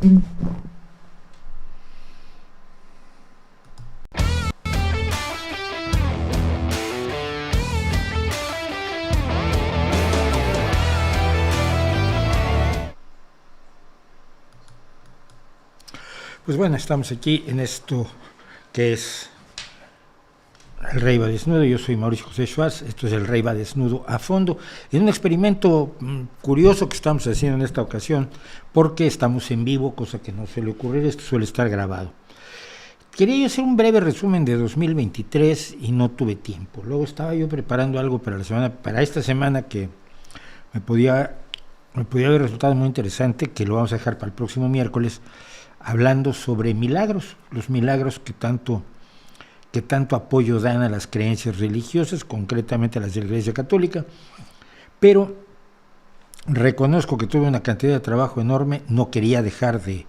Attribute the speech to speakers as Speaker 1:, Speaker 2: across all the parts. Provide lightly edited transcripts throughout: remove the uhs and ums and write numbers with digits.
Speaker 1: Pues bueno, estamos aquí en esto que es El Rey va desnudo. Yo soy Mauricio José Schwartz, esto es El Rey va desnudo a fondo, en un experimento curioso que estamos haciendo en esta ocasión, porque estamos en vivo, cosa que no suele ocurrir, esto suele estar grabado. Quería yo hacer un breve resumen de 2023 y no tuve tiempo. Luego estaba yo preparando algo para esta semana que me podía haber resultado muy interesante, que lo vamos a dejar para el próximo miércoles, hablando sobre milagros, los milagros que tanto apoyo dan a las creencias religiosas, concretamente a las de la Iglesia Católica, pero reconozco que tuve una cantidad de trabajo enorme, no quería dejar de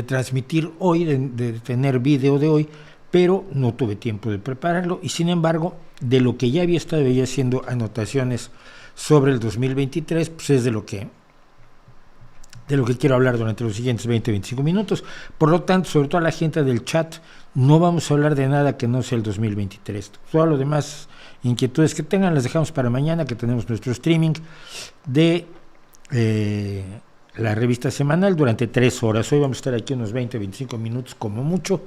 Speaker 1: transmitir hoy, de tener vídeo de hoy, pero no tuve tiempo de prepararlo, y sin embargo, de lo que ya había estado haciendo anotaciones sobre el 2023, pues es de lo que quiero hablar durante los siguientes 20-25 minutos. Por lo tanto, sobre todo a la gente del chat, no vamos a hablar de nada que no sea el 2023. Todas las demás inquietudes que tengan las dejamos para mañana, que tenemos nuestro streaming de la revista semanal durante 3 horas. Hoy vamos a estar aquí unos 20-25 minutos como mucho.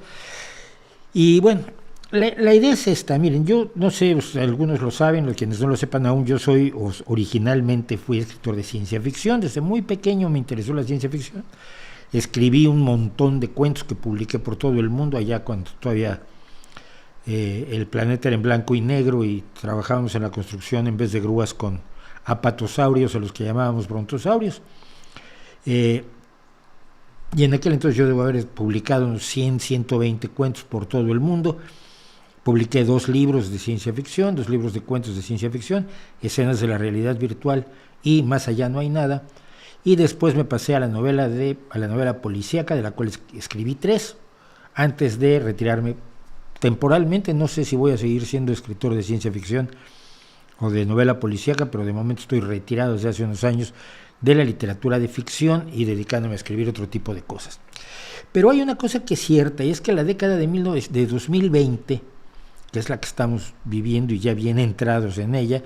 Speaker 1: Y bueno, la idea es esta. Miren, yo no sé, algunos lo saben, quienes no lo sepan aún, yo originalmente fui escritor de ciencia ficción. Desde muy pequeño me interesó la ciencia ficción. Escribí un montón de cuentos que publiqué por todo el mundo, allá cuando todavía el planeta era en blanco y negro y trabajábamos en la construcción en vez de grúas con apatosaurios, a los que llamábamos brontosaurios. Y en aquel entonces yo debo haber publicado unos 120 cuentos por todo el mundo. Publiqué 2 libros de ciencia ficción, 2 libros de cuentos de ciencia ficción, Escenas de la realidad virtual y Más allá no hay nada. Y después me pasé a la novela policíaca, de la cual escribí 3, antes de retirarme temporalmente. No sé si voy a seguir siendo escritor de ciencia ficción o de novela policíaca, pero de momento estoy retirado desde hace unos años de la literatura de ficción y dedicándome a escribir otro tipo de cosas. Pero hay una cosa que es cierta, y es que la década de 2020, que es la que estamos viviendo y ya bien entrados en ella,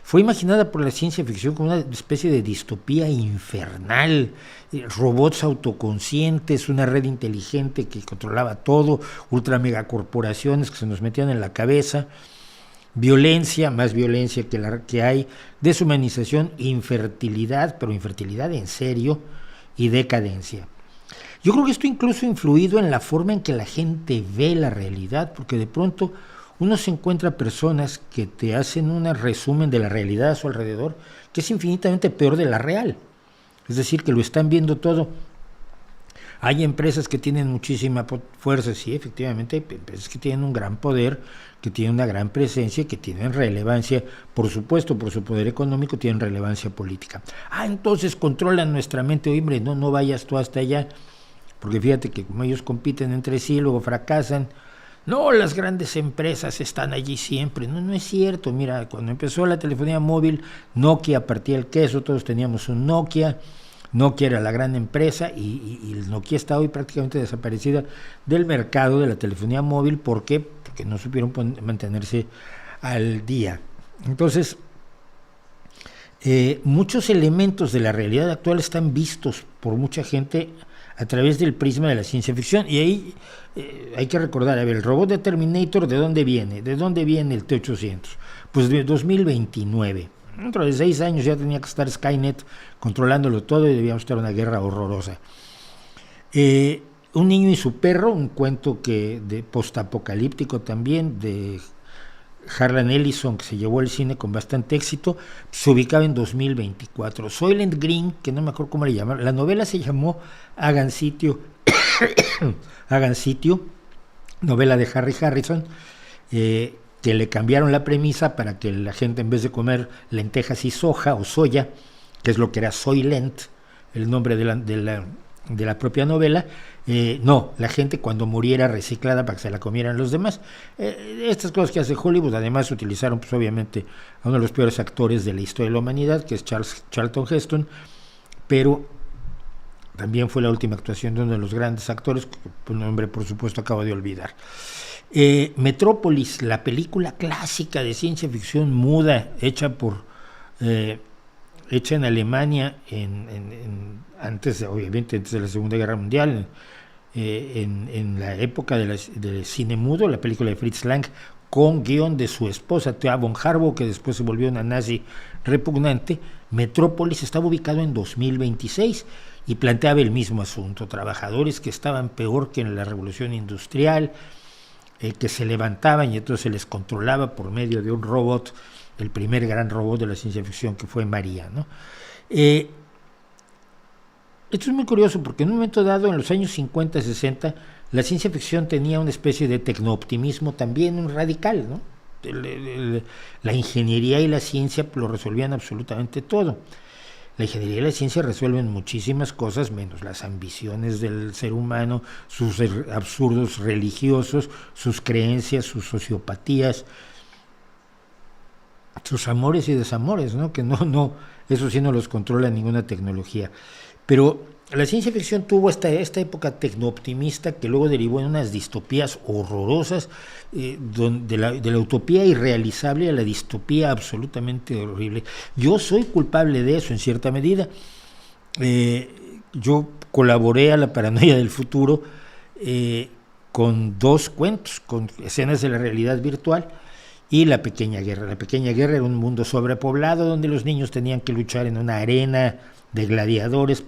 Speaker 1: fue imaginada por la ciencia ficción como una especie de distopía infernal, robots autoconscientes, una red inteligente que controlaba todo, ultra megacorporaciones que se nos metían en la cabeza, violencia, más violencia que la que hay, deshumanización, infertilidad, pero infertilidad en serio, y decadencia. Yo creo que esto incluso ha influido en la forma en que la gente ve la realidad, porque de pronto uno se encuentra personas que te hacen un resumen de la realidad a su alrededor que es infinitamente peor de la real. Es decir, que lo están viendo todo. Hay empresas que tienen muchísima fuerza, sí, efectivamente, hay empresas que tienen un gran poder, que tienen una gran presencia, que tienen relevancia, por supuesto, por su poder económico, tienen relevancia política. Entonces controlan nuestra mente. Oye, hombre, no vayas tú hasta allá, porque fíjate que como ellos compiten entre sí, luego fracasan. No, las grandes empresas están allí siempre. No es cierto. Mira, cuando empezó la telefonía móvil, Nokia partía el queso, todos teníamos un Nokia. Nokia era la gran empresa y el Nokia está hoy prácticamente desaparecida del mercado de la telefonía móvil. ¿Por qué? Porque no supieron mantenerse al día. Entonces, muchos elementos de la realidad actual están vistos por mucha gente a través del prisma de la ciencia ficción. Y ahí hay que recordar, el robot de Terminator, ¿de dónde viene? ¿De dónde viene el T-800? Pues de 2029. Dentro de 6 años ya tenía que estar Skynet controlándolo todo y debíamos estar en una guerra horrorosa. Un niño y su perro, un cuento de postapocalíptico también, de Harlan Ellison, que se llevó al cine con bastante éxito, se ubicaba en 2024. Soylent Green, que no me acuerdo cómo le llamaron, la novela se llamó Hagan Sitio, novela de Harry Harrison, que le cambiaron la premisa para que la gente, en vez de comer lentejas y soja o soya, que es lo que era Soylent, el nombre de la propia novela, la gente cuando muriera reciclada para que se la comieran los demás. Estas cosas que hace Hollywood, además utilizaron pues obviamente a uno de los peores actores de la historia de la humanidad, que es Charlton Heston, pero también fue la última actuación de uno de los grandes actores, cuyo nombre por supuesto acabo de olvidar. Metrópolis, la película clásica de ciencia ficción muda, hecha en Alemania, obviamente antes de la Segunda Guerra Mundial, en la época del cine mudo, la película de Fritz Lang, con guión de su esposa Thea von Harbour, que después se volvió una nazi repugnante. Metrópolis estaba ubicado en 2026 y planteaba el mismo asunto: trabajadores que estaban peor que en la revolución industrial, que se levantaban y entonces se les controlaba por medio de un robot, el primer gran robot de la ciencia ficción, que fue María, ¿no? Esto es muy curioso porque en un momento dado, en los años 50, 60, la ciencia ficción tenía una especie de tecnooptimismo también radical, ¿no? La ingeniería y la ciencia lo resolvían absolutamente todo. La ingeniería y la ciencia resuelven muchísimas cosas, menos las ambiciones del ser humano, sus absurdos religiosos, sus creencias, sus sociopatías, sus amores y desamores, ¿no? Que eso sí no los controla ninguna tecnología. Pero la ciencia ficción tuvo esta época tecnooptimista que luego derivó en unas distopías horrorosas, de la utopía irrealizable a la distopía absolutamente horrible. Yo soy culpable de eso en cierta medida. Yo colaboré a La Paranoia del Futuro con 2 cuentos, con escenas de la realidad virtual y La Pequeña Guerra. La Pequeña Guerra era un mundo sobrepoblado donde los niños tenían que luchar en una arena de gladiadores,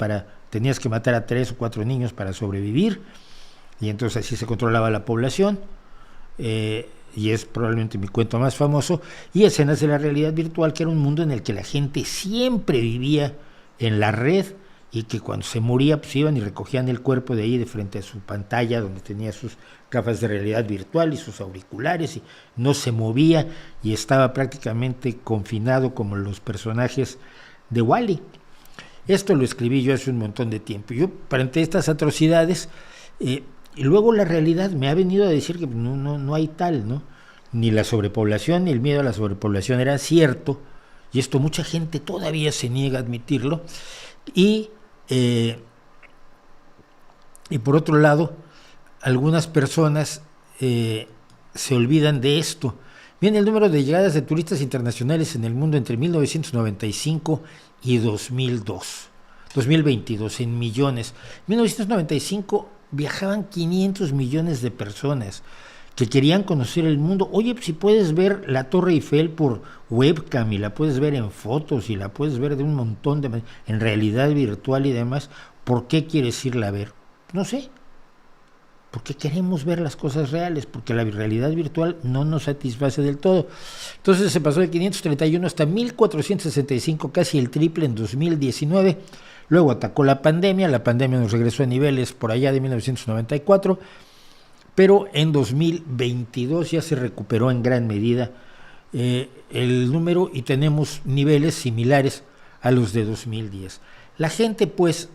Speaker 1: tenías que matar a 3 o 4 niños para sobrevivir, y entonces así se controlaba la población, y es probablemente mi cuento más famoso. Y Escenas de la Realidad Virtual, que era un mundo en el que la gente siempre vivía en la red, y que cuando se moría pues iban y recogían el cuerpo de ahí de frente a su pantalla donde tenía sus gafas de realidad virtual y sus auriculares, y no se movía y estaba prácticamente confinado como los personajes de Wall-E. Esto lo escribí yo hace un montón de tiempo. Yo frente a estas atrocidades, y luego la realidad me ha venido a decir que no hay tal, ¿no? Ni la sobrepoblación ni el miedo a la sobrepoblación era cierto, y esto mucha gente todavía se niega a admitirlo. Y por otro lado, algunas personas se olvidan de esto. Bien, el número de llegadas de turistas internacionales en el mundo entre 1995 y 2022 en millones. En 1995 viajaban 500 millones de personas que querían conocer el mundo. Oye, si puedes ver la Torre Eiffel por webcam y la puedes ver en fotos y la puedes ver de un montón en realidad virtual y demás, ¿por qué quieres irla a ver? No sé. Porque queremos ver las cosas reales, porque la realidad virtual no nos satisface del todo. Entonces se pasó de 531 hasta 1465, casi el triple en 2019. Luego atacó la pandemia nos regresó a niveles por allá de 1994, pero en 2022 ya se recuperó en gran medida el número y tenemos niveles similares a los de 2010. La gente pues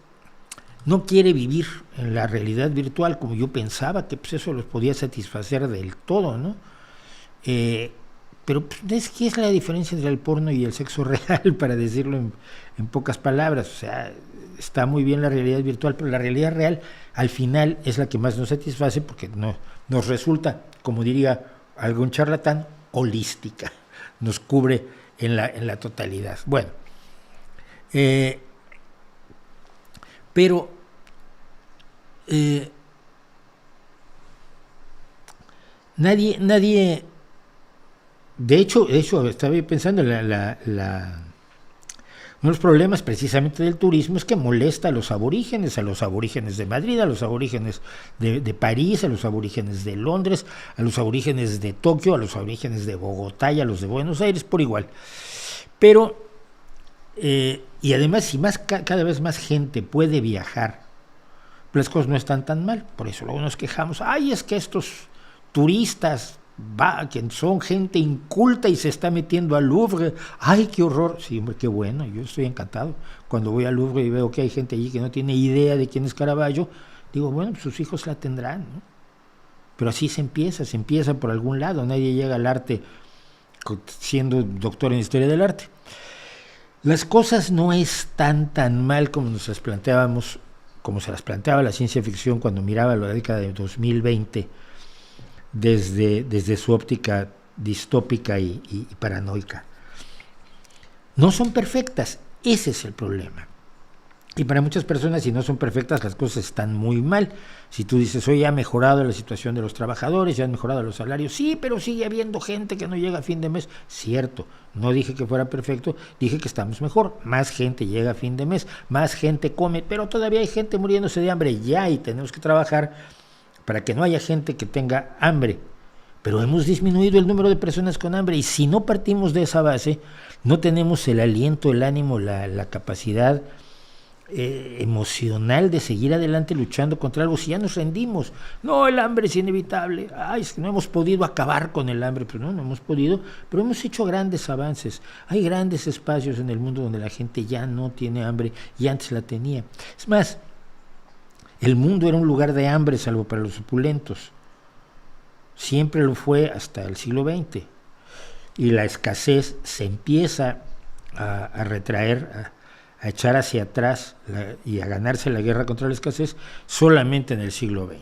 Speaker 1: no quiere vivir en la realidad virtual como yo pensaba que pues eso los podía satisfacer del todo, ¿no? Pero pues, ¿qué es la diferencia entre el porno y el sexo real? Para decirlo en pocas palabras. O sea, está muy bien la realidad virtual, pero la realidad real al final es la que más nos satisface, porque nos resulta, como diría algún charlatán, holística, nos cubre en la totalidad. Bueno, pero nadie, de hecho estaba pensando, uno de los problemas precisamente del turismo es que molesta a los aborígenes de Madrid, a los aborígenes de París, a los aborígenes de Londres, a los aborígenes de Tokio, a los aborígenes de Bogotá y a los de Buenos Aires por igual. Pero y además, si cada vez más gente puede viajar, las cosas no están tan mal. Por eso luego nos quejamos, es que estos turistas que son gente inculta y se está metiendo al Louvre, qué horror. Sí, hombre, qué bueno, yo estoy encantado. Cuando voy al Louvre y veo que hay gente allí que no tiene idea de quién es Caravaggio, digo, bueno, pues sus hijos la tendrán, ¿no? Pero así se empieza por algún lado. Nadie llega al arte siendo doctor en historia del arte. Las cosas no están tan mal como nos las planteábamos como se las planteaba la ciencia ficción cuando miraba la década de 2020 desde su óptica distópica y paranoica. No son perfectas, ese es el problema. Y para muchas personas, si no son perfectas, las cosas están muy mal. Si tú dices, oye, ha mejorado la situación de los trabajadores, ya han mejorado los salarios, sí, pero sigue habiendo gente que no llega a fin de mes. Cierto, no dije que fuera perfecto, dije que estamos mejor. Más gente llega a fin de mes, más gente come, pero todavía hay gente muriéndose de hambre ya, y tenemos que trabajar para que no haya gente que tenga hambre. Pero hemos disminuido el número de personas con hambre, y si no partimos de esa base, no tenemos el aliento, el ánimo, la capacidad emocional de seguir adelante luchando contra algo. Si ya nos rendimos, no, el hambre es inevitable, es que no hemos podido acabar con el hambre, pero no hemos podido, pero hemos hecho grandes avances. Hay grandes espacios en el mundo donde la gente ya no tiene hambre y antes la tenía. Es más, el mundo era un lugar de hambre salvo para los opulentos, siempre lo fue hasta el siglo XX, y la escasez se empieza a retraer, a echar hacia atrás y a ganarse la guerra contra la escasez solamente en el siglo XX.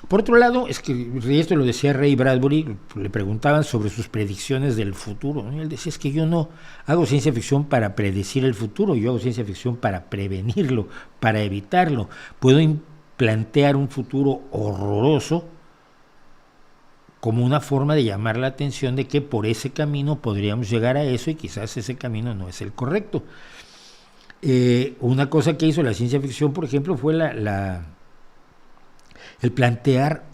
Speaker 1: Por otro lado, es que esto lo decía Ray Bradbury, le preguntaban sobre sus predicciones del futuro, ¿no? Y él decía, es que yo no hago ciencia ficción para predecir el futuro, yo hago ciencia ficción para prevenirlo, para evitarlo. Puedo plantear un futuro horroroso como una forma de llamar la atención de que por ese camino podríamos llegar a eso, y quizás ese camino no es el correcto. Una cosa que hizo la ciencia ficción, por ejemplo, fue el plantear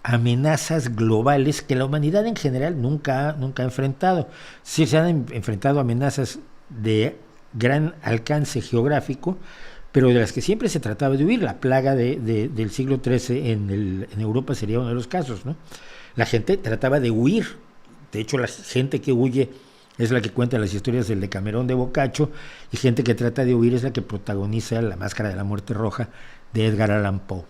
Speaker 1: amenazas globales que la humanidad en general nunca ha enfrentado. Sí se han enfrentado amenazas de gran alcance geográfico, pero de las que siempre se trataba de huir. La plaga del siglo XIII en Europa sería uno de los casos, ¿no? La gente trataba de huir. De hecho, la gente que huye es la que cuenta las historias del Decamerón de Boccaccio, y gente que trata de huir es la que protagoniza La Máscara de la Muerte Roja de Edgar Allan Poe.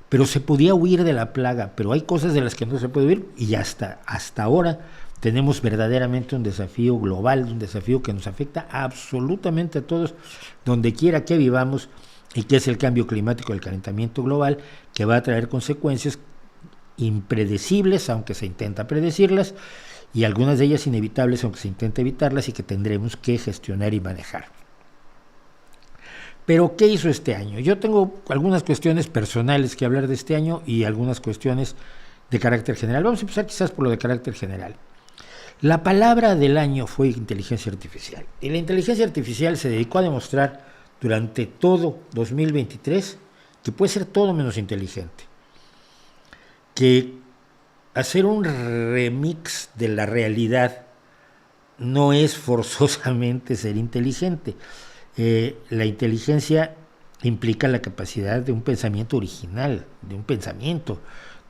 Speaker 1: Pero se podía huir de la plaga, pero hay cosas de las que no se puede huir, y hasta ahora tenemos verdaderamente un desafío global, un desafío que nos afecta absolutamente a todos, donde quiera que vivamos, y que es el cambio climático, el calentamiento global, que va a traer consecuencias impredecibles, aunque se intenta predecirlas, y algunas de ellas inevitables, aunque se intenta evitarlas, y que tendremos que gestionar y manejar. Pero, ¿qué hizo este año? Yo tengo algunas cuestiones personales que hablar de este año y algunas cuestiones de carácter general. Vamos a empezar quizás por lo de carácter general. La palabra del año fue inteligencia artificial, y la inteligencia artificial se dedicó a demostrar durante todo 2023 que puede ser todo menos inteligente, que hacer un remix de la realidad no es forzosamente ser inteligente. La inteligencia implica la capacidad de un pensamiento original, de un pensamiento,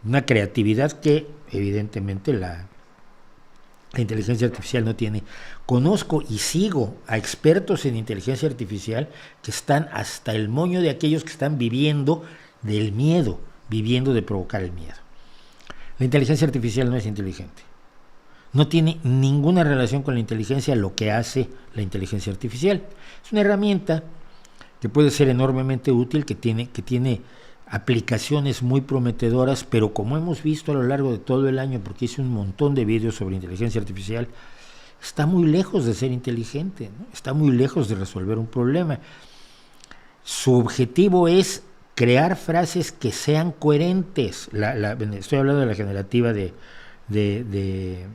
Speaker 1: una creatividad que evidentemente la inteligencia artificial no tiene. Conozco y sigo a expertos en inteligencia artificial que están hasta el moño de aquellos que están viviendo del miedo, viviendo de provocar el miedo. La inteligencia artificial no es inteligente. No tiene ninguna relación con la inteligencia lo que hace la inteligencia artificial. Es una herramienta que puede ser enormemente útil, que tiene aplicaciones muy prometedoras, pero como hemos visto a lo largo de todo el año, porque hice un montón de vídeos sobre inteligencia artificial, está muy lejos de ser inteligente, ¿no? Está muy lejos de resolver un problema. Su objetivo es crear frases que sean coherentes. Estoy hablando de la generativa de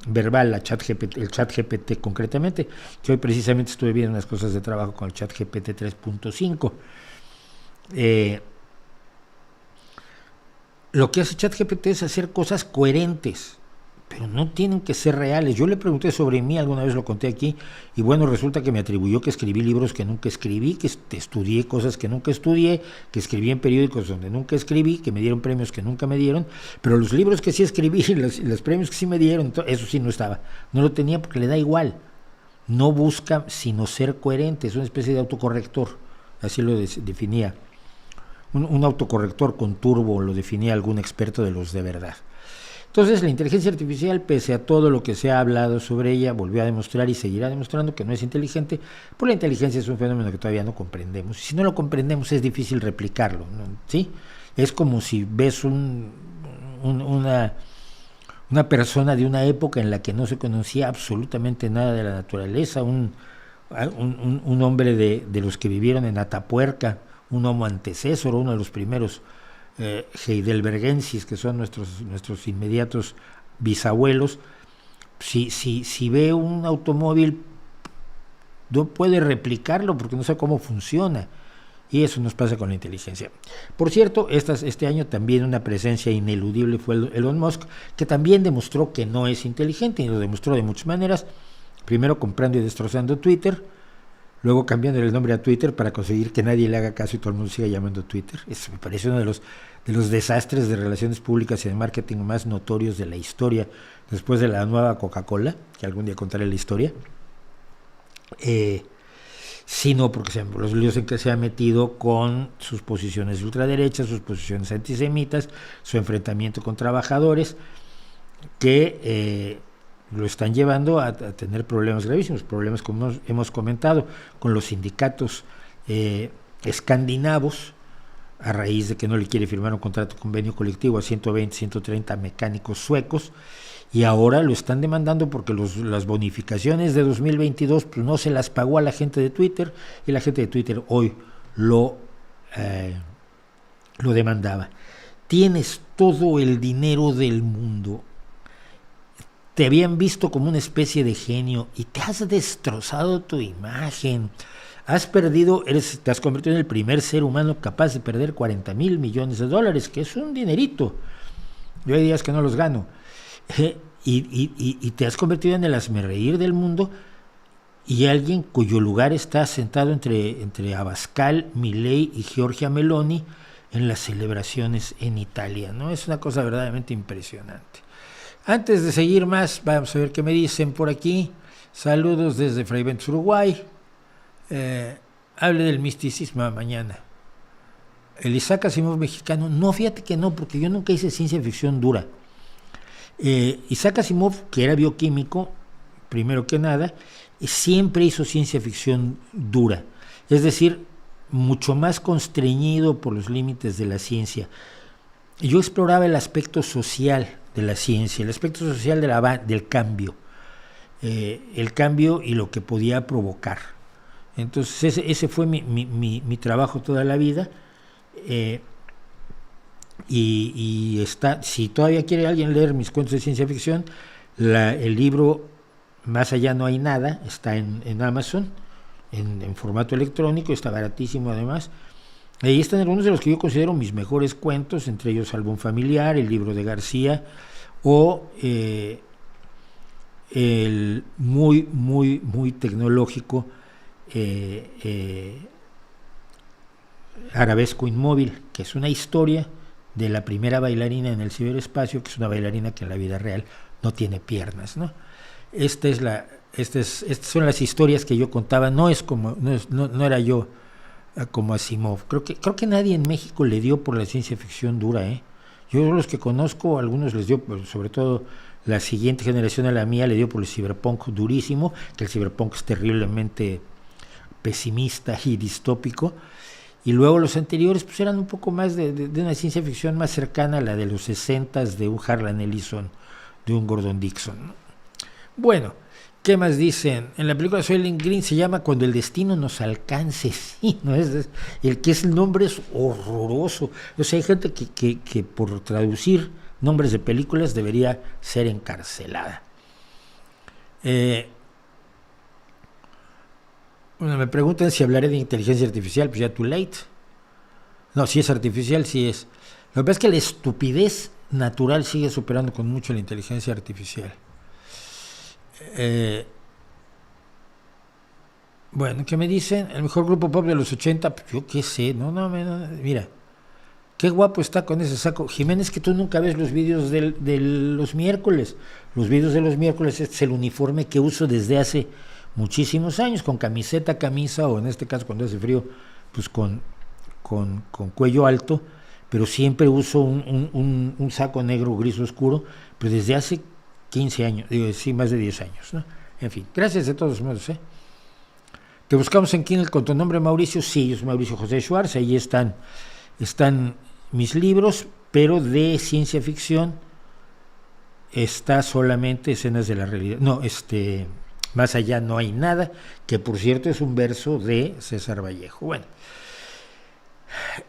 Speaker 1: verbal, el ChatGPT concretamente, que hoy precisamente estuve viendo unas cosas de trabajo con el ChatGPT 3.5. Lo que hace ChatGPT es hacer cosas coherentes, pero no tienen que ser reales. Yo le pregunté sobre mí, alguna vez lo conté aquí, y bueno, resulta que me atribuyó que escribí libros que nunca escribí, que estudié cosas que nunca estudié, que escribí en periódicos donde nunca escribí, que me dieron premios que nunca me dieron, pero los libros que sí escribí, los premios que sí me dieron, eso sí no estaba. No lo tenía porque le da igual. No busca sino ser coherente, es una especie de autocorrector, así lo definía. Un autocorrector con turbo lo definía algún experto de los de verdad. Entonces la inteligencia artificial, pese a todo lo que se ha hablado sobre ella, volvió a demostrar y seguirá demostrando que no es inteligente, porque la inteligencia es un fenómeno que todavía no comprendemos. Y si no lo comprendemos es difícil replicarlo, ¿no? ¿Sí? Es como si ves una persona de una época en la que no se conocía absolutamente nada de la naturaleza, un hombre de los que vivieron en Atapuerca, un homo antecesor, uno de los primeros heidelbergensis, que son nuestros inmediatos bisabuelos. Si ve un automóvil, no puede replicarlo porque no sabe cómo funciona. Y eso nos pasa con la inteligencia. Por cierto, este año también una presencia ineludible fue Elon Musk, que también demostró que no es inteligente, y lo demostró de muchas maneras. Primero comprando y destrozando Twitter, luego cambiando el nombre a Twitter para conseguir que nadie le haga caso y todo el mundo siga llamando Twitter. Eso me parece uno de los desastres de relaciones públicas y de marketing más notorios de la historia, después de la nueva Coca-Cola, que algún día contaré la historia. Sino porque los líos en que se ha metido con sus posiciones de ultraderecha, sus posiciones antisemitas, su enfrentamiento con trabajadores, que lo están llevando a tener problemas gravísimos, problemas como hemos comentado, con los sindicatos escandinavos, a raíz de que no le quiere firmar un contrato convenio colectivo a 120, 130 mecánicos suecos, y ahora lo están demandando porque las bonificaciones de 2022 pues no se las pagó a la gente de Twitter, y la gente de Twitter hoy lo demandaba. Tienes todo el dinero del mundo, te habían visto como una especie de genio y te has destrozado tu imagen, te has convertido en el primer ser humano capaz de perder $40,000 millones, que es un dinerito. Yo hay días que no los gano. Y te has convertido en el hazmerreír del mundo, y alguien cuyo lugar está sentado entre Abascal, Milei y Giorgia Meloni en las celebraciones en Italia, ¿no? Es una cosa verdaderamente impresionante. Antes de seguir más, vamos a ver qué me dicen por aquí. Saludos desde Fray Bentos, Uruguay. Hable del misticismo mañana. El Isaac Asimov mexicano. No, fíjate que no, porque yo nunca hice ciencia ficción dura. Isaac Asimov, que era bioquímico, primero que nada, siempre hizo ciencia ficción dura, es decir, mucho más constreñido por los límites de la ciencia. Yo exploraba el aspecto social de la ciencia, el aspecto social del cambio, el cambio y lo que podía provocar. Entonces ese fue mi trabajo toda la vida. Y está, si todavía quiere alguien leer mis cuentos de ciencia ficción, el libro Más allá no hay nada está en Amazon, en formato electrónico, está baratísimo además. Ahí están algunos de los que yo considero mis mejores cuentos, entre ellos Álbum Familiar, el libro de García, o el muy tecnológico Arabesco Inmóvil, que es una historia de la primera bailarina en el ciberespacio, que es una bailarina que en la vida real no tiene piernas, ¿no? Estas son las historias que yo contaba. No era yo como Asimov. Creo que nadie en México le dio por la ciencia ficción dura, ¿eh? Yo los que conozco, algunos les dio, sobre todo la siguiente generación a la mía, le dio por el cyberpunk durísimo, que el cyberpunk es terriblemente pesimista y distópico. Y luego los anteriores pues eran un poco más de una ciencia ficción más cercana a la de los 60s, de un Harlan Ellison, de un Gordon Dixon, ¿no? Bueno, ¿qué más dicen? En la película Soylent Green se llama Cuando el destino nos alcance. Sí, ¿no? El nombre es horroroso. O sea, hay gente que por traducir nombres de películas debería ser encarcelada. Bueno, me preguntan si hablaré de inteligencia artificial, pues ya too late. No, si es artificial, sí es. Lo que pasa es que la estupidez natural sigue superando con mucho la inteligencia artificial. Bueno, ¿qué me dicen? El mejor grupo pop de los 80, pues yo qué sé, no, mira, qué guapo está con ese saco. Jiménez, que tú nunca ves los vídeos de los miércoles. Los vídeos de los miércoles, este es el uniforme que uso desde hace muchísimos años, con camiseta, camisa, o en este caso cuando hace frío, pues con cuello alto, pero siempre uso un saco negro gris oscuro, pero desde hace 15 años, digo, sí, más de 10 años, ¿no? En fin, gracias de todos modos, ¿eh? Te buscamos en Kindle con tu nombre, Mauricio. Sí, yo soy Mauricio José Schwartz, ahí están mis libros, pero de ciencia ficción está solamente Escenas de la Realidad. No, Más allá no hay nada, que por cierto es un verso de César Vallejo. Bueno,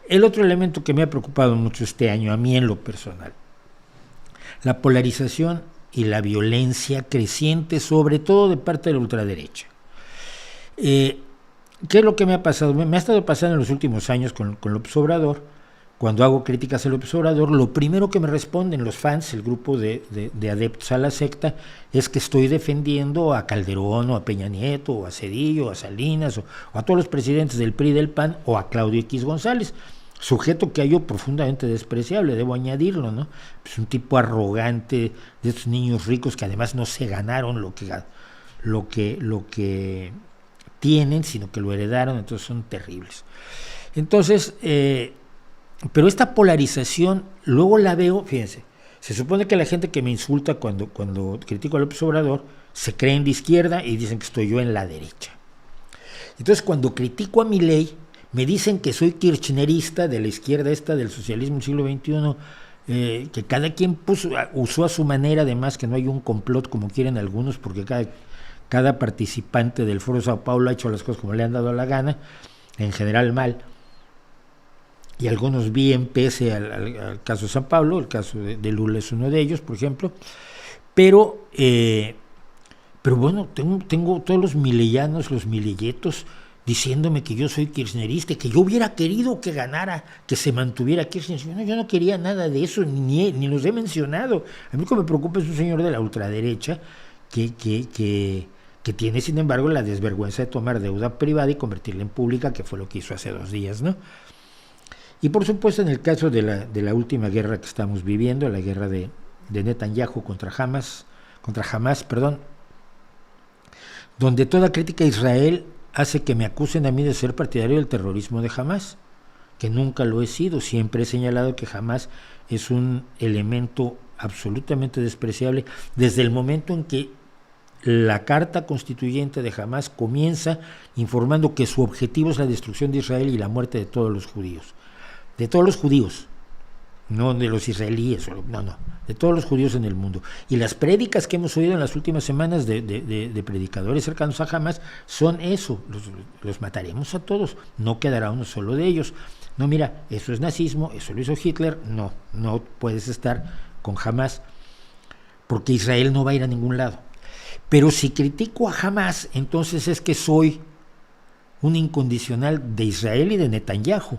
Speaker 1: el otro elemento que me ha preocupado mucho este año, a mí en lo personal, la polarización y la violencia creciente, sobre todo de parte de la ultraderecha. ¿Qué es lo que me ha pasado? Me ha estado pasando en los últimos años con López Obrador. Cuando hago críticas a López Obrador, lo primero que me responden los fans, el grupo de adeptos a la secta, es que estoy defendiendo a Calderón, o a Peña Nieto, o a Zedillo, o a Salinas, o a todos los presidentes del PRI y del PAN, o a Claudio X González, sujeto que hallo profundamente despreciable, debo añadirlo, ¿no? Es un tipo arrogante, de estos niños ricos que además no se ganaron lo que tienen, sino que lo heredaron, entonces son terribles. Entonces, pero esta polarización, luego la veo, fíjense, se supone que la gente que me insulta cuando critico a López Obrador, se creen de izquierda y dicen que estoy yo en la derecha. Entonces, cuando critico a Milei, me dicen que soy kirchnerista, de la izquierda esta, del socialismo del siglo XXI, que cada quien usó a su manera, además que no hay un complot como quieren algunos, porque cada participante del Foro Sao Paulo ha hecho las cosas como le han dado la gana, en general mal, y algunos bien pese al caso de San Pablo, el caso de Lula es uno de ellos, por ejemplo, pero bueno, tengo todos los mileyanos, los mileyetos, diciéndome que yo soy kirchnerista, que yo hubiera querido que ganara, que se mantuviera Kirchner. Yo no quería nada de eso, ni los he mencionado. A mí lo que me preocupa es un señor de la ultraderecha que tiene, sin embargo, la desvergüenza de tomar deuda privada y convertirla en pública, que fue lo que hizo hace 2 días, ¿no? Y por supuesto, en el caso de la última guerra que estamos viviendo, la guerra de Netanyahu contra Hamas, donde toda crítica a Israel hace que me acusen a mí de ser partidario del terrorismo de Hamas, que nunca lo he sido. Siempre he señalado que Hamas es un elemento absolutamente despreciable desde el momento en que la carta constituyente de Hamas comienza informando que su objetivo es la destrucción de Israel y la muerte de todos los judíos. De todos los judíos, no de los israelíes, no, de todos los judíos en el mundo. Y las prédicas que hemos oído en las últimas semanas de predicadores cercanos a Hamas son eso, los mataremos a todos, no quedará uno solo de ellos. No, mira, eso es nazismo, eso lo hizo Hitler, no puedes estar con Hamas, porque Israel no va a ir a ningún lado. Pero si critico a Hamas, entonces es que soy un incondicional de Israel y de Netanyahu.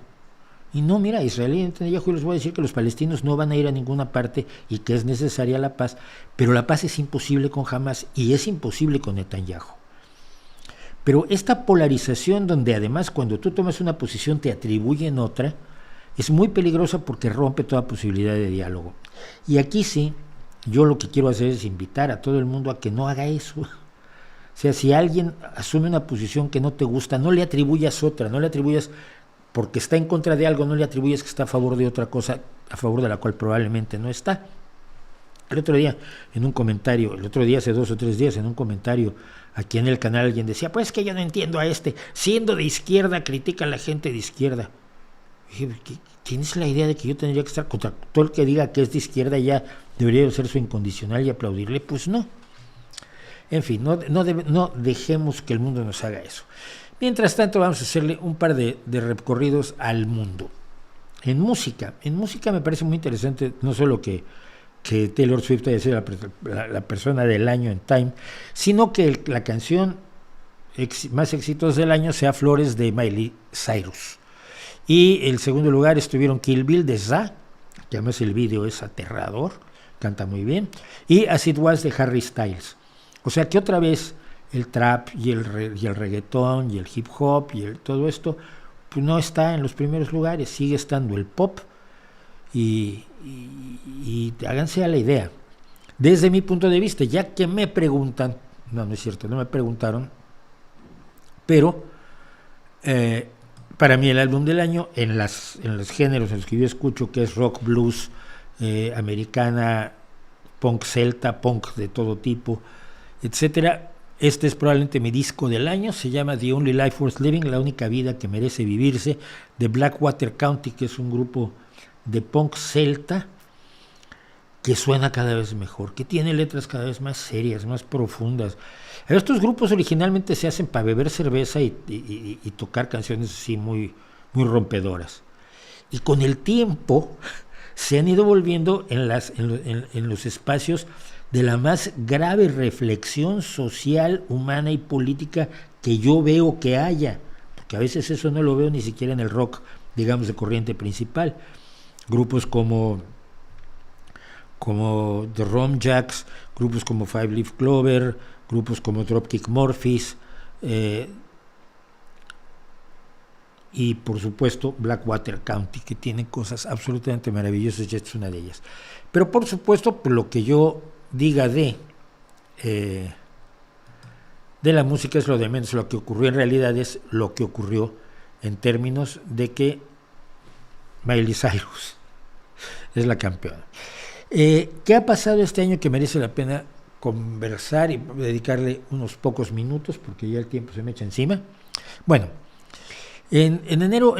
Speaker 1: Y no, mira, Israel y Netanyahu, les voy a decir que los palestinos no van a ir a ninguna parte y que es necesaria la paz, pero la paz es imposible con Hamas y es imposible con Netanyahu. Pero esta polarización, donde además cuando tú tomas una posición te atribuyen otra, es muy peligrosa porque rompe toda posibilidad de diálogo. Y aquí sí, yo lo que quiero hacer es invitar a todo el mundo a que no haga eso. O sea, si alguien asume una posición que no te gusta, no le atribuyas otra, no le atribuyas porque está en contra de algo, no le atribuyes que está a favor de otra cosa, a favor de la cual probablemente no está. El otro día, hace 2 o 3 días, en un comentario aquí en el canal, alguien decía, pues que yo no entiendo a siendo de izquierda, critica a la gente de izquierda. Y dije, ¿tienes la idea de que yo tendría que estar contra todo el que diga que es de izquierda, ya debería ser su incondicional y aplaudirle? Pues no. En fin, no dejemos que el mundo nos haga eso. Mientras tanto, vamos a hacerle un par de recorridos al mundo. En música me parece muy interesante, no solo que Taylor Swift haya sido la persona del año en Time, sino que la canción más exitosa del año sea Flores de Miley Cyrus. Y el segundo lugar estuvieron Kill Bill de ZA, que además el video es aterrador, canta muy bien, y As It Was de Harry Styles. O sea que otra vez el trap y el reggaetón y el hip hop y todo esto pues no está en los primeros lugares, sigue estando el pop y háganse a la idea. Desde mi punto de vista, ya que me preguntan, no es cierto, no me preguntaron, pero para mí el álbum del año en los géneros en los que yo escucho, que es rock, blues, americana, punk celta, punk de todo tipo, etcétera. Este es probablemente mi disco del año, se llama The Only Life Worth Living, la única vida que merece vivirse, de Blackwater County, que es un grupo de punk celta que suena cada vez mejor, que tiene letras cada vez más serias, más profundas. Estos grupos originalmente se hacen para beber cerveza y tocar canciones así muy, muy rompedoras. Y con el tiempo se han ido volviendo en los espacios de la más grave reflexión social, humana y política que yo veo que haya, porque a veces eso no lo veo ni siquiera en el rock, digamos, de corriente principal. Grupos como The Rum Jacks, grupos como Five Leaf Clover, grupos como Dropkick Murphys, y por supuesto Blackwater County, que tiene cosas absolutamente maravillosas, y esta es una de ellas. Pero por supuesto, por lo que yo diga de la música es lo de menos. Lo que ocurrió en realidad es lo que ocurrió en términos de que Miley Cyrus es la campeona. ¿Qué ha pasado este año que merece la pena conversar y dedicarle unos pocos minutos, porque ya el tiempo se me echa encima? Bueno, el 1 de enero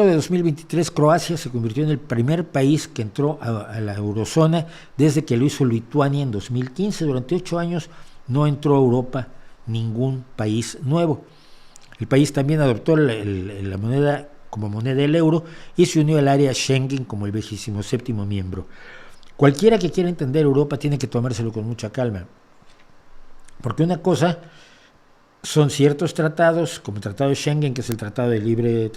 Speaker 1: de 2023, Croacia se convirtió en el primer país que entró a la eurozona desde que lo hizo Lituania en 2015. Durante 8 años no entró a Europa ningún país nuevo. El país también adoptó la moneda como moneda el euro y se unió al área Schengen como el 27º miembro. Cualquiera que quiera entender Europa tiene que tomárselo con mucha calma, porque una cosa son ciertos tratados, como el Tratado de Schengen, que es el Tratado de libre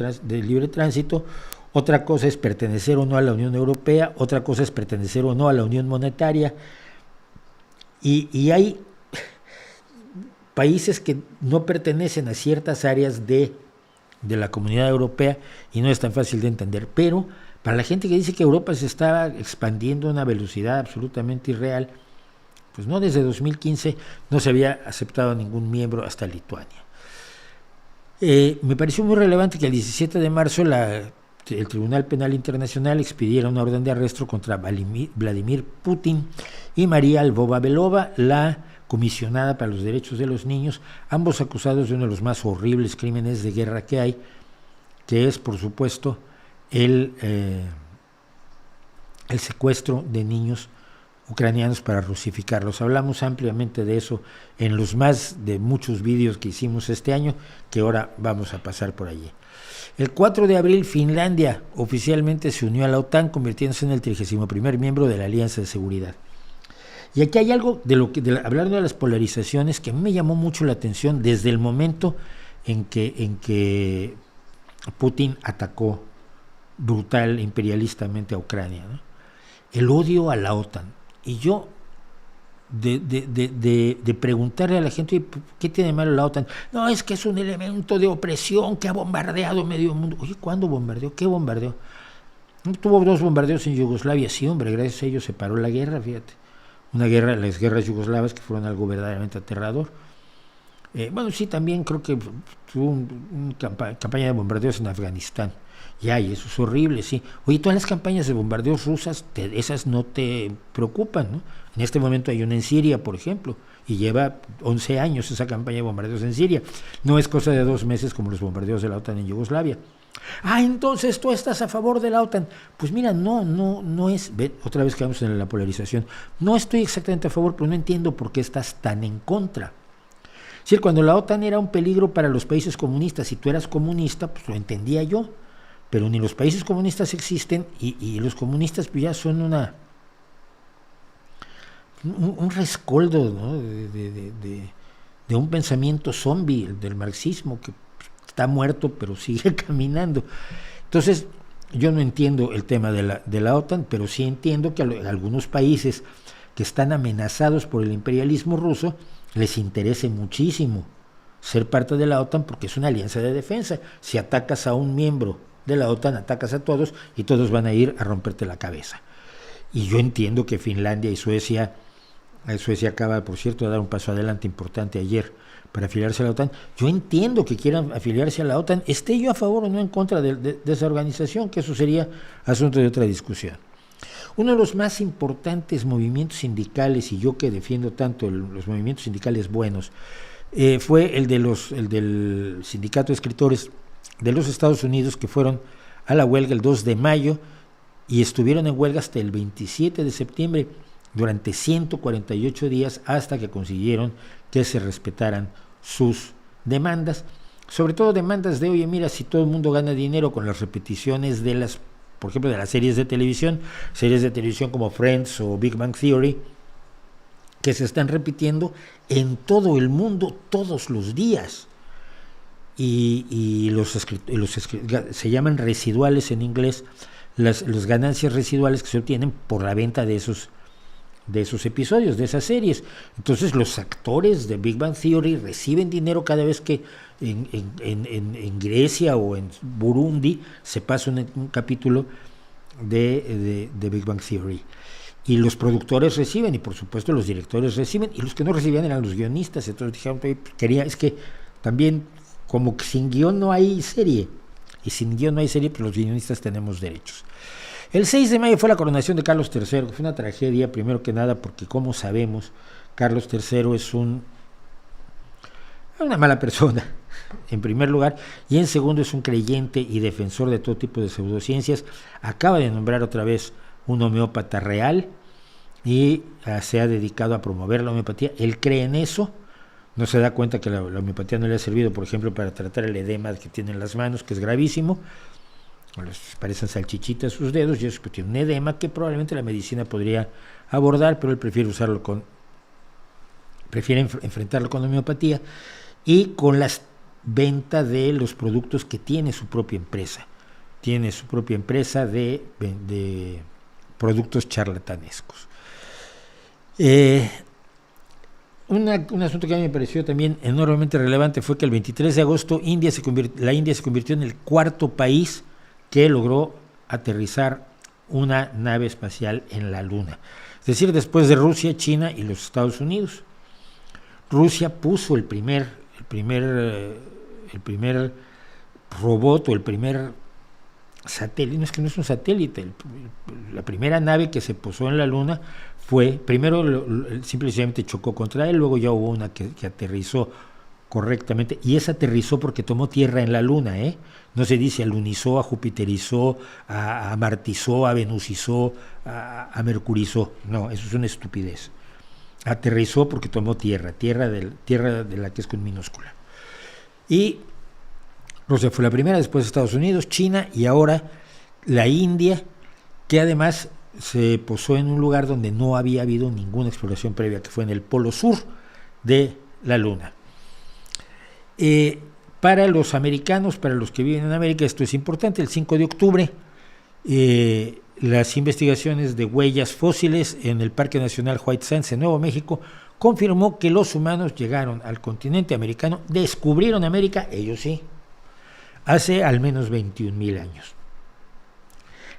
Speaker 1: tránsito. Otra cosa es pertenecer o no a la Unión Europea, otra cosa es pertenecer o no a la Unión Monetaria, y hay países que no pertenecen a ciertas áreas de la Comunidad Europea y no es tan fácil de entender. Pero para la gente que dice que Europa se está expandiendo a una velocidad absolutamente irreal, pues no, desde 2015 no se había aceptado a ningún miembro hasta Lituania. Me pareció muy relevante que el 17 de marzo el Tribunal Penal Internacional expidiera una orden de arresto contra Vladimir Putin y María Lvova-Belova, la comisionada para los derechos de los niños, ambos acusados de uno de los más horribles crímenes de guerra que hay, que es, por supuesto, el secuestro de niños ucranianos para rusificarlos. Hablamos ampliamente de eso en los más de muchos vídeos que hicimos este año, que ahora vamos a pasar por allí. El 4 de abril, Finlandia oficialmente se unió a la OTAN, convirtiéndose en el 31º miembro de la Alianza de Seguridad. Y aquí hay algo hablando de las polarizaciones, que a mí me llamó mucho la atención desde el momento en que Putin atacó brutal, imperialistamente a Ucrania, ¿no? El odio a la OTAN. Y yo, de preguntarle a la gente, ¿qué tiene de malo la OTAN? No, es que es un elemento de opresión que ha bombardeado medio mundo. Oye, ¿cuándo bombardeó? ¿Qué bombardeó? Tuvo 2 bombardeos en Yugoslavia, sí, hombre, gracias a ellos se paró la guerra, fíjate. Una guerra, las guerras yugoslavas, que fueron algo verdaderamente aterrador. Bueno, sí, también creo que tuvo una campaña de bombardeos en Afganistán. Y eso es horrible, sí. Oye, todas las campañas de bombardeos rusas, esas no te preocupan, ¿no? En este momento hay una en Siria, por ejemplo, y lleva 11 años esa campaña de bombardeos en Siria. No es cosa de 2 meses como los bombardeos de la OTAN en Yugoslavia. Entonces tú estás a favor de la OTAN. Pues mira, no es, otra vez que vamos en la polarización, no estoy exactamente a favor, pero no entiendo por qué estás tan en contra. Es decir, cuando la OTAN era un peligro para los países comunistas, si tú eras comunista, pues lo entendía yo, pero ni los países comunistas existen y los comunistas pues ya son un rescoldo, ¿no? de un pensamiento zombie, del marxismo, que está muerto pero sigue caminando. Entonces yo no entiendo el tema de la OTAN, pero sí entiendo que a algunos países que están amenazados por el imperialismo ruso les interese muchísimo ser parte de la OTAN, porque es una alianza de defensa. Si atacas a un miembro de la OTAN, atacas a todos y todos van a ir a romperte la cabeza. Y yo entiendo que Finlandia y Suecia Suecia acaba, por cierto, de dar un paso adelante importante ayer para afiliarse a la OTAN. Yo entiendo que quieran afiliarse a la OTAN, esté yo a favor o no en contra de esa organización, que eso sería asunto de otra discusión. Uno de los más importantes movimientos sindicales, y yo que defiendo tanto los movimientos sindicales buenos, fue el del Sindicato de Escritores de los Estados Unidos, que fueron a la huelga el 2 de mayo y estuvieron en huelga hasta el 27 de septiembre, durante 148 días, hasta que consiguieron que se respetaran sus demandas, sobre todo demandas de, oye, mira, si todo el mundo gana dinero con las repeticiones de las, por ejemplo, de las series de televisión como Friends o Big Bang Theory, que se están repitiendo en todo el mundo todos los días, y se llaman residuales en inglés, las ganancias residuales que se obtienen por la venta de esos episodios, de esas series. Entonces los actores de Big Bang Theory reciben dinero cada vez que en Grecia o en Burundi se pasa un capítulo de Big Bang Theory. Y los productores reciben, y por supuesto los directores reciben, y los que no recibían eran los guionistas. Entonces dijeron, es que también, como que sin guión no hay serie, y sin guión no hay serie, pues los guionistas tenemos derechos. El 6 de mayo fue la coronación de Carlos III, fue una tragedia, primero que nada, porque como sabemos, Carlos III es una mala persona, en primer lugar, y en segundo es un creyente y defensor de todo tipo de pseudociencias. Acaba de nombrar otra vez un homeópata real y se ha dedicado a promover la homeopatía. Él cree en eso, no se da cuenta que la homeopatía no le ha servido, por ejemplo, para tratar el edema que tiene en las manos, que es gravísimo. Les parecen salchichitas sus dedos, y eso que tiene un edema que probablemente la medicina podría abordar, pero él prefiere enfrentarlo con la homeopatía y con la venta de los productos que tiene su propia empresa. Tiene su propia empresa de productos charlatanescos. Un asunto que a mí me pareció también enormemente relevante fue que el 23 de agosto la India se convirtió en el cuarto país que logró aterrizar una nave espacial en la Luna. Es decir, después de Rusia, China y los Estados Unidos. Rusia puso el primer robot o el primer satélite, no es un satélite, la primera nave que se posó en la Luna fue, primero simplemente chocó contra él, luego ya hubo una que aterrizó correctamente, y esa aterrizó porque tomó tierra en la Luna, no se dice alunizó, a jupiterizó, a martizó, a venusizó, a mercurizó, no, eso es una estupidez. Aterrizó porque tomó tierra de la que es con minúscula. Y Rusia fue la primera, después Estados Unidos, China y ahora la India, que además se posó en un lugar donde no había habido ninguna exploración previa, que fue en el polo sur de la Luna. Para los americanos, para los que viven en América, esto es importante. El 5 de octubre, las investigaciones de huellas fósiles en el Parque Nacional White Sands en Nuevo México confirmó que los humanos llegaron al continente americano, descubrieron América, ellos sí, hace al menos 21,000 años.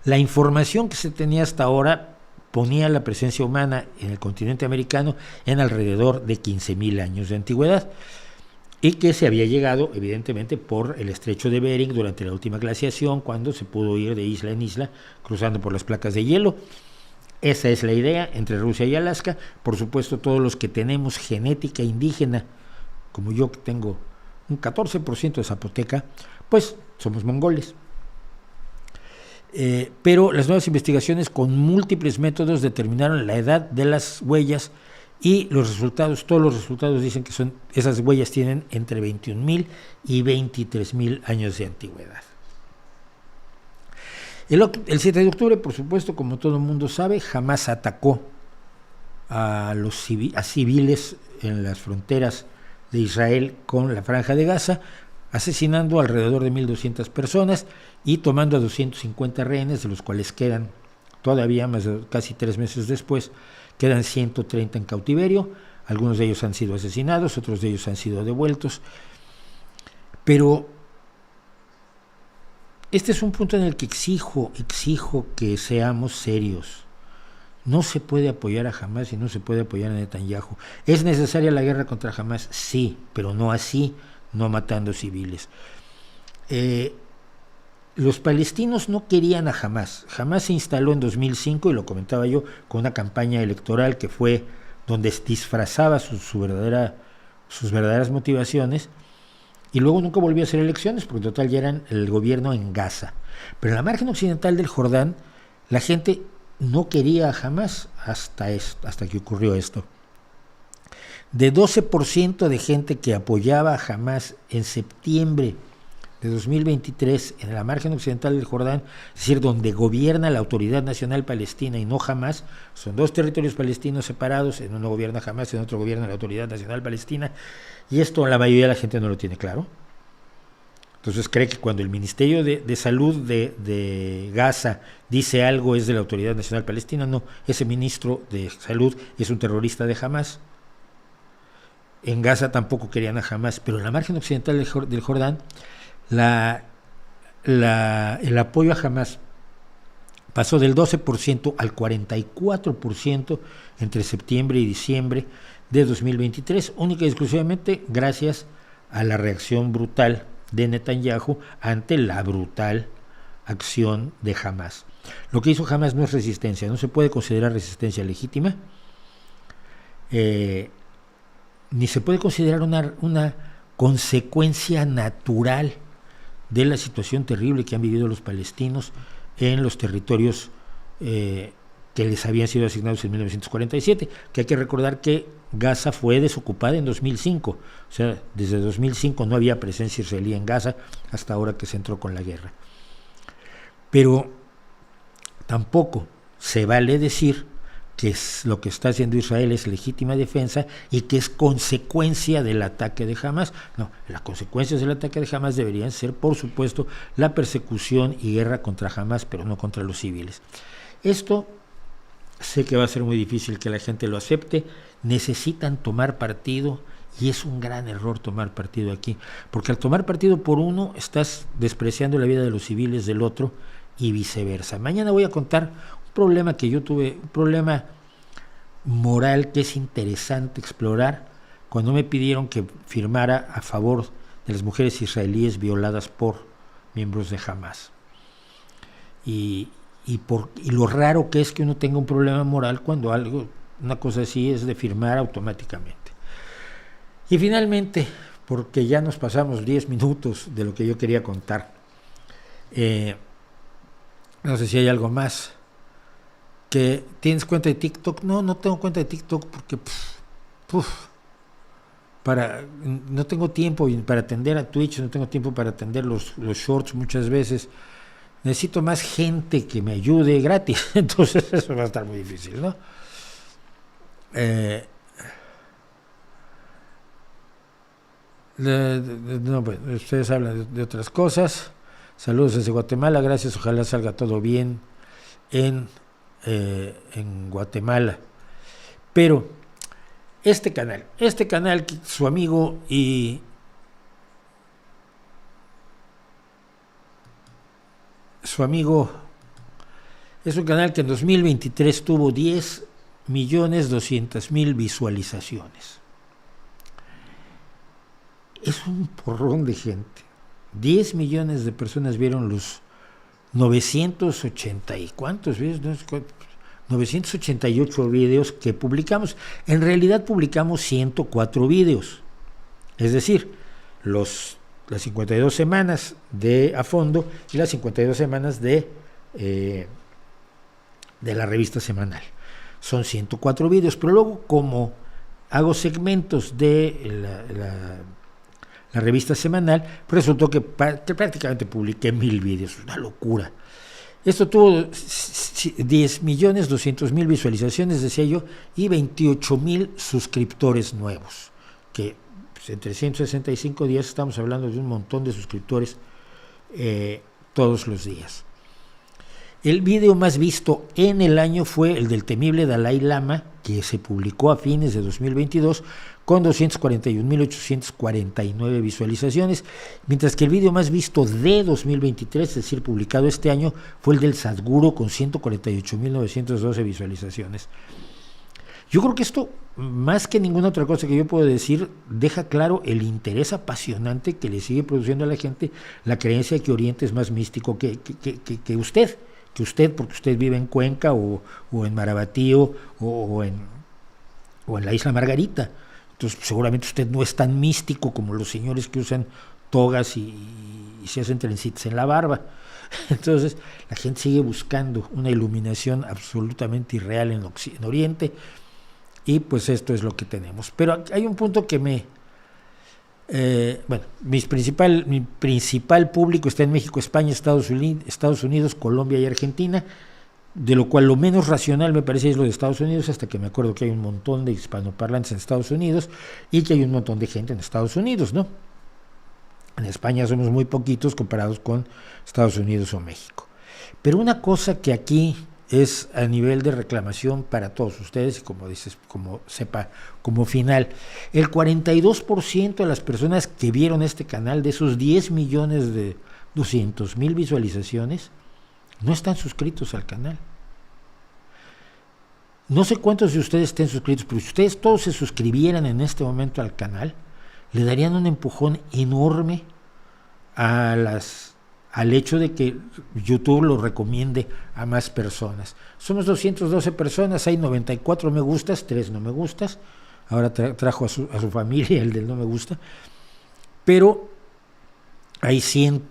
Speaker 1: La información que se tenía hasta ahora ponía la presencia humana en el continente americano en alrededor de 15,000 años de antigüedad, y que se había llegado evidentemente por el estrecho de Bering durante la última glaciación, cuando se pudo ir de isla en isla cruzando por las placas de hielo. Esa es la idea entre Rusia y Alaska. Por supuesto, todos los que tenemos genética indígena, como yo que tengo un 14% de zapoteca, pues somos mongoles. Pero las nuevas investigaciones con múltiples métodos determinaron la edad de las huellas, y todos los resultados dicen que esas huellas tienen entre 21,000 y 23,000 años de antigüedad. El 7 de octubre, por supuesto, como todo el mundo sabe, Hamás atacó a civiles en las fronteras de Israel con la Franja de Gaza, asesinando alrededor de 1,200 personas y tomando a 250 rehenes, de los cuales quedan todavía, casi 3 meses después, quedan 130 en cautiverio. Algunos de ellos han sido asesinados, otros de ellos han sido devueltos. Pero este es un punto en el que exijo que seamos serios. No se puede apoyar a Hamás y no se puede apoyar a Netanyahu. ¿Es necesaria la guerra contra Hamás? Sí, pero no así, no matando civiles. Los palestinos no querían a Hamás. Hamás se instaló en 2005, y lo comentaba yo, con una campaña electoral que fue donde disfrazaba sus verdaderas motivaciones, y luego nunca volvió a hacer elecciones, porque en total ya eran el gobierno en Gaza. Pero en la margen occidental del Jordán, la gente no quería a Hamás hasta que ocurrió esto. De 12% de gente que apoyaba a Hamás en septiembre de 2023 en la margen occidental del Jordán, es decir, donde gobierna la Autoridad Nacional Palestina y no Hamás, son dos territorios palestinos separados, en uno gobierna Hamás, en otro gobierna la Autoridad Nacional Palestina, y esto la mayoría de la gente no lo tiene claro. Entonces cree que cuando el Ministerio de Salud de Gaza dice algo es de la Autoridad Nacional Palestina. No, ese ministro de Salud es un terrorista de Hamás. En Gaza tampoco querían a Hamás, pero en la margen occidental del Jordán, el apoyo a Hamás pasó del 12% al 44% entre septiembre y diciembre de 2023, única y exclusivamente gracias a la reacción brutal de Netanyahu ante la brutal acción de Hamás. Lo que hizo Hamás no es resistencia, no se puede considerar resistencia legítima, ni se puede considerar una consecuencia natural de la situación terrible que han vivido los palestinos en los territorios que les habían sido asignados en 1947, que hay que recordar que Gaza fue desocupada en 2005, o sea, desde 2005 no había presencia israelí en Gaza hasta ahora que se entró con la guerra. Pero tampoco se vale decir que lo que está haciendo Israel es legítima defensa y que es consecuencia del ataque de Hamás. No, las consecuencias del ataque de Hamás deberían ser, por supuesto, la persecución y guerra contra Hamás, pero no contra los civiles. Esto sé que va a ser muy difícil que la gente lo acepte. Necesitan tomar partido, y es un gran error tomar partido aquí, porque al tomar partido por uno estás despreciando la vida de los civiles del otro y viceversa. Mañana voy a contar un problema que yo tuve, un problema moral que es interesante explorar, cuando me pidieron que firmara a favor de las mujeres israelíes violadas por miembros de Hamás. Y lo raro que es que uno tenga un problema moral cuando una cosa así es de firmar automáticamente. Y finalmente, porque ya nos pasamos 10 minutos de lo que yo quería contar, no sé si hay algo más. ¿Que tienes cuenta de TikTok? No tengo cuenta de TikTok porque no tengo tiempo para atender a Twitch, no tengo tiempo para atender los shorts muchas veces. Necesito más gente que me ayude gratis, entonces eso va a estar muy difícil, ¿no? Bueno, ustedes hablan de otras cosas. Saludos desde Guatemala, gracias, ojalá salga todo bien en Guatemala. Pero este canal, su amigo es un canal que en 2023 tuvo 10.200.000 visualizaciones. Es un porrón de gente. 10 millones de personas vieron los 980 y cuántos videos, 988 videos que publicamos. En realidad publicamos 104 videos, es decir, las 52 semanas de A Fondo y las 52 semanas de la revista semanal. Son 104 videos, pero luego, como hago segmentos de la revista semanal, pues resultó que prácticamente publiqué 1,000 videos, una locura. Esto tuvo 10.200.000 visualizaciones, decía yo, y 28,000 suscriptores nuevos, que pues, en 365 días estamos hablando de un montón de suscriptores todos los días. El video más visto en el año fue el del temible Dalai Lama, que se publicó a fines de 2022 con 241.849 visualizaciones, mientras que el video más visto de 2023, es decir, publicado este año, fue el del Sadhguru con 148.912 visualizaciones. Yo creo que esto, más que ninguna otra cosa que yo puedo decir, deja claro el interés apasionante que le sigue produciendo a la gente la creencia de que Oriente es más místico que usted. Que usted, porque usted vive en Cuenca o en Marabatío o en la Isla Margarita. Entonces seguramente usted no es tan místico como los señores que usan togas y se hacen trencitas en la barba. Entonces la gente sigue buscando una iluminación absolutamente irreal en Oriente, y pues esto es lo que tenemos. Pero hay un punto que mi principal público está en México, España, Estados Unidos, Colombia y Argentina, de lo cual lo menos racional me parece es lo de Estados Unidos, hasta que me acuerdo que hay un montón de hispanoparlantes en Estados Unidos y que hay un montón de gente en Estados Unidos, ¿no? En España somos muy poquitos comparados con Estados Unidos o México. Pero una cosa que aquí es a nivel de reclamación para todos ustedes, y como dices, como final, el 42% de las personas que vieron este canal, de esos 10.200.000 visualizaciones, no están suscritos al canal. No sé cuántos de ustedes estén suscritos, pero si ustedes todos se suscribieran en este momento al canal, le darían un empujón enorme al hecho de que YouTube lo recomiende a más personas. Somos 212 personas, hay 94 me gustas, 3 no me gustas, ahora trajo a su familia el del no me gusta, pero hay 100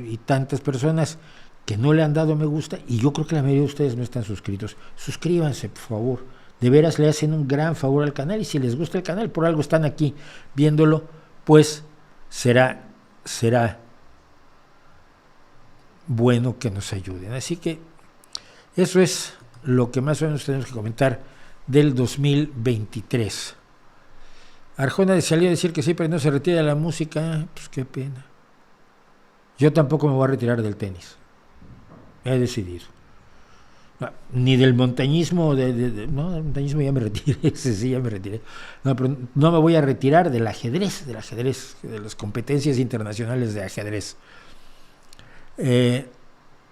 Speaker 1: y tantas personas que no le han dado me gusta, y yo creo que la mayoría de ustedes no están suscritos. Suscríbanse, por favor, de veras le hacen un gran favor al canal, y si les gusta el canal, por algo están aquí viéndolo, pues será bueno que nos ayuden. Así que eso es lo que más o menos tenemos que comentar del 2023. Arjona salió a decir que sí, pero no se retira de la música. Pues qué pena. Yo tampoco me voy a retirar del tenis. He decidido. No, ni del montañismo, no, del montañismo ya me retiré, ese sí ya me retiré. No, pero no me voy a retirar del ajedrez, de las competencias internacionales de ajedrez.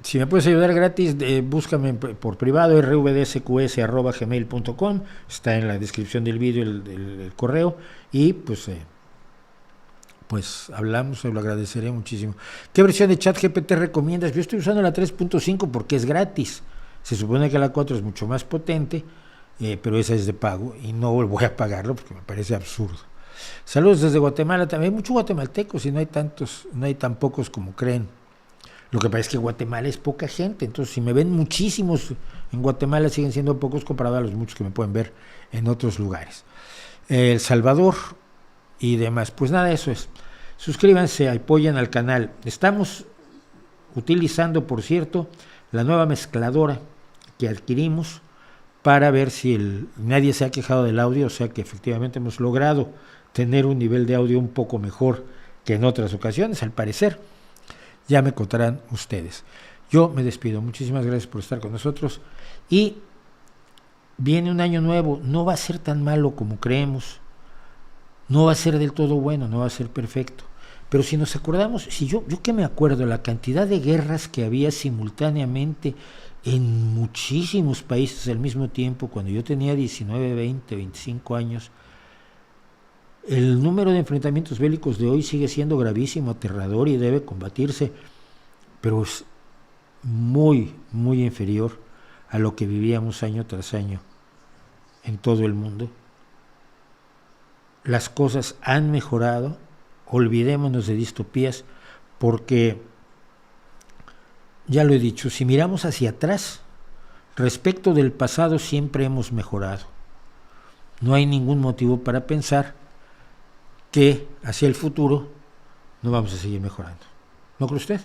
Speaker 1: Si me puedes ayudar gratis, búscame por privado, rvdsqs@gmail.com, está en la descripción del vídeo el correo, y pues hablamos, se lo agradeceré muchísimo. ¿Qué versión de ChatGPT recomiendas? Yo estoy usando la 3.5 porque es gratis. Se supone que la 4 es mucho más potente, pero esa es de pago y no voy a pagarlo porque me parece absurdo. Saludos desde Guatemala, también hay muchos guatemaltecos y no hay tan pocos como creen. Lo que pasa es que Guatemala es poca gente, entonces si me ven muchísimos en Guatemala, siguen siendo pocos comparados a los muchos que me pueden ver en otros lugares. El Salvador y demás. Pues nada, eso es. Suscríbanse, apoyen al canal. Estamos utilizando, por cierto, la nueva mezcladora que adquirimos para ver si nadie se ha quejado del audio, o sea que efectivamente hemos logrado tener un nivel de audio un poco mejor que en otras ocasiones, al parecer. Ya me contarán ustedes. Yo me despido. Muchísimas gracias por estar con nosotros. Y viene un año nuevo. No va a ser tan malo como creemos. No va a ser del todo bueno, no va a ser perfecto. Pero si nos acordamos, si yo que me acuerdo, la cantidad de guerras que había simultáneamente en muchísimos países al mismo tiempo, cuando yo tenía 19, 20, 25 años, el número de enfrentamientos bélicos de hoy sigue siendo gravísimo, aterrador y debe combatirse, pero es muy, muy inferior a lo que vivíamos año tras año en todo el mundo. Las cosas han mejorado, olvidémonos de distopías, porque, ya lo he dicho, si miramos hacia atrás, respecto del pasado siempre hemos mejorado. No hay ningún motivo para pensar que hacia el futuro no vamos a seguir mejorando. ¿No cree usted?